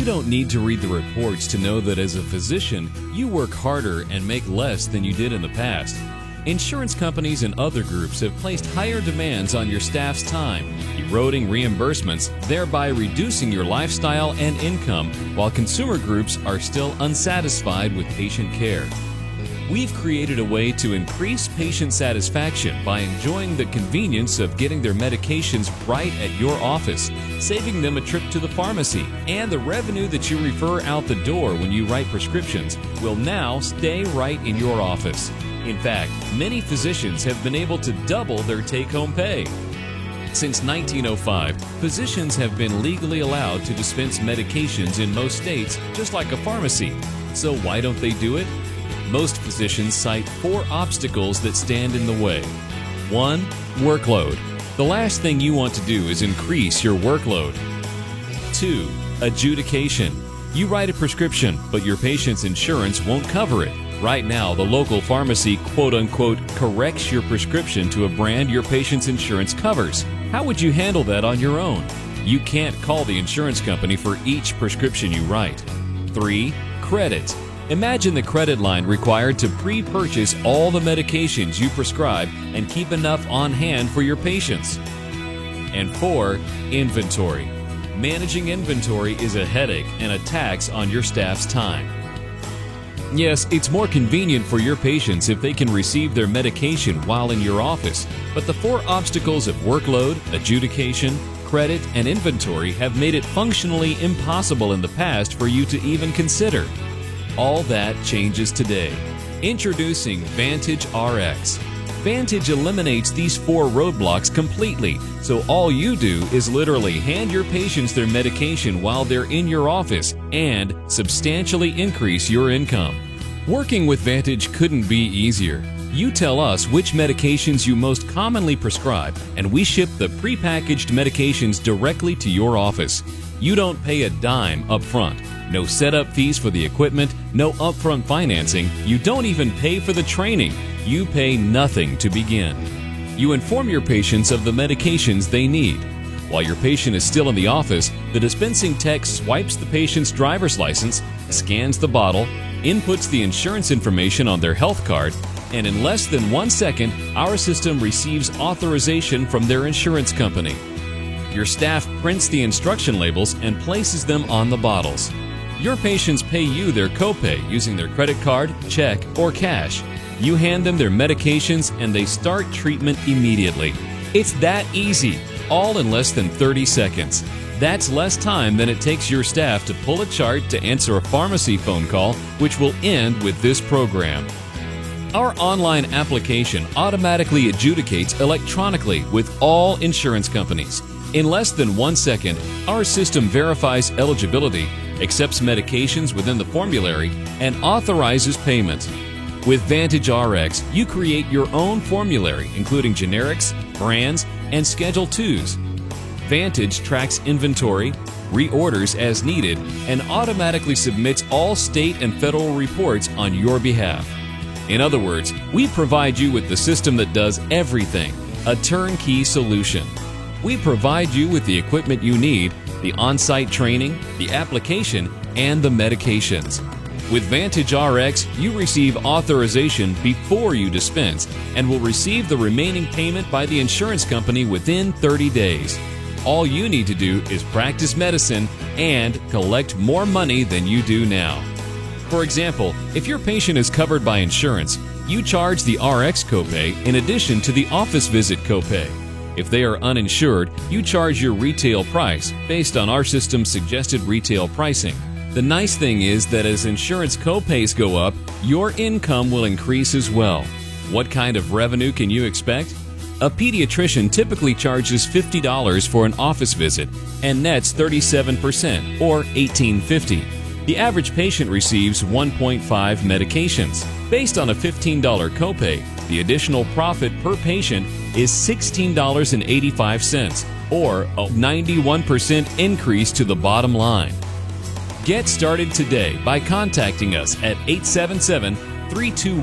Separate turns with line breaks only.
You don't need to read the reports to know that as a physician, you work harder and make less than you did in the past. Insurance companies and other groups have placed higher demands on your staff's time, eroding reimbursements, thereby reducing your lifestyle and income, while consumer groups are still unsatisfied with patient care. We've created a way to increase patient satisfaction by enjoying the convenience of getting their medications right at your office, saving them a trip to the pharmacy, and the revenue that you refer out the door when you write prescriptions will now stay right in your office. In fact, many physicians have been able to double their take-home pay. Since 1905, physicians have been legally allowed to dispense medications in most states, just like a pharmacy. So why don't they do it? Most physicians cite 4 obstacles that stand in the way. 1. Workload. The last thing you want to do is increase your workload. 2. Adjudication. You write a prescription, but your patient's insurance won't cover it. Right now, the local pharmacy quote-unquote corrects your prescription to a brand your patient's insurance covers. How would you handle that on your own? You can't call the insurance company for each prescription you write. 3. Credit. Imagine the credit line required to pre-purchase all the medications you prescribe and keep enough on hand for your patients. And 4. Inventory. Managing inventory is a headache and a tax on your staff's time. Yes, it's more convenient for your patients if they can receive their medication while in your office, but the 4 obstacles of workload, adjudication, credit, and inventory have made it functionally impossible in the past for you to even consider. All that changes today. Introducing Vantage RX. Vantage eliminates these 4 roadblocks completely, so all you do is literally hand your patients their medication while they're in your office and substantially increase your income. Working with Vantage couldn't be easier. You tell us which medications you most commonly prescribe, and we ship the prepackaged medications directly to your office. You don't pay a dime up front. No setup fees for the equipment, no upfront financing. You don't even pay for the training. You pay nothing to begin. You inform your patients of the medications they need. While your patient is still in the office, the dispensing tech swipes the patient's driver's license, scans the bottle, inputs the insurance information on their health card, and in less than 1 second, our system receives authorization from their insurance company. Your staff prints the instruction labels and places them on the bottles. Your patients pay you their copay using their credit card, check, or cash. You hand them their medications and they start treatment immediately. It's that easy, all in less than 30 seconds. That's less time than it takes your staff to pull a chart to answer a pharmacy phone call, which will end with this program. Our online application automatically adjudicates electronically with all insurance companies. In less than 1 second, our system verifies eligibility, accepts medications within the formulary, and authorizes payment. With Vantage RX, you create your own formulary, including generics, brands, and Schedule IIs. Vantage tracks inventory, reorders as needed, and automatically submits all state and federal reports on your behalf. In other words, we provide you with the system that does everything, a turnkey solution. We provide you with the equipment you need, the on-site training, the application, and the medications. With Vantage RX, you receive authorization before you dispense and will receive the remaining payment by the insurance company within 30 days. All you need to do is practice medicine and collect more money than you do now. For example, if your patient is covered by insurance, you charge the RX copay in addition to the office visit copay. If they are uninsured, you charge your retail price based on our system's suggested retail pricing. The nice thing is that as insurance copays go up, your income will increase as well. What kind of revenue can you expect? A pediatrician typically charges $50 for an office visit and nets 37%, or $18.50. The average patient receives 1.5 medications. Based on a $15 copay, the additional profit per patient is $16.85, or a 91% increase to the bottom line. Get started today by contacting us at 877-321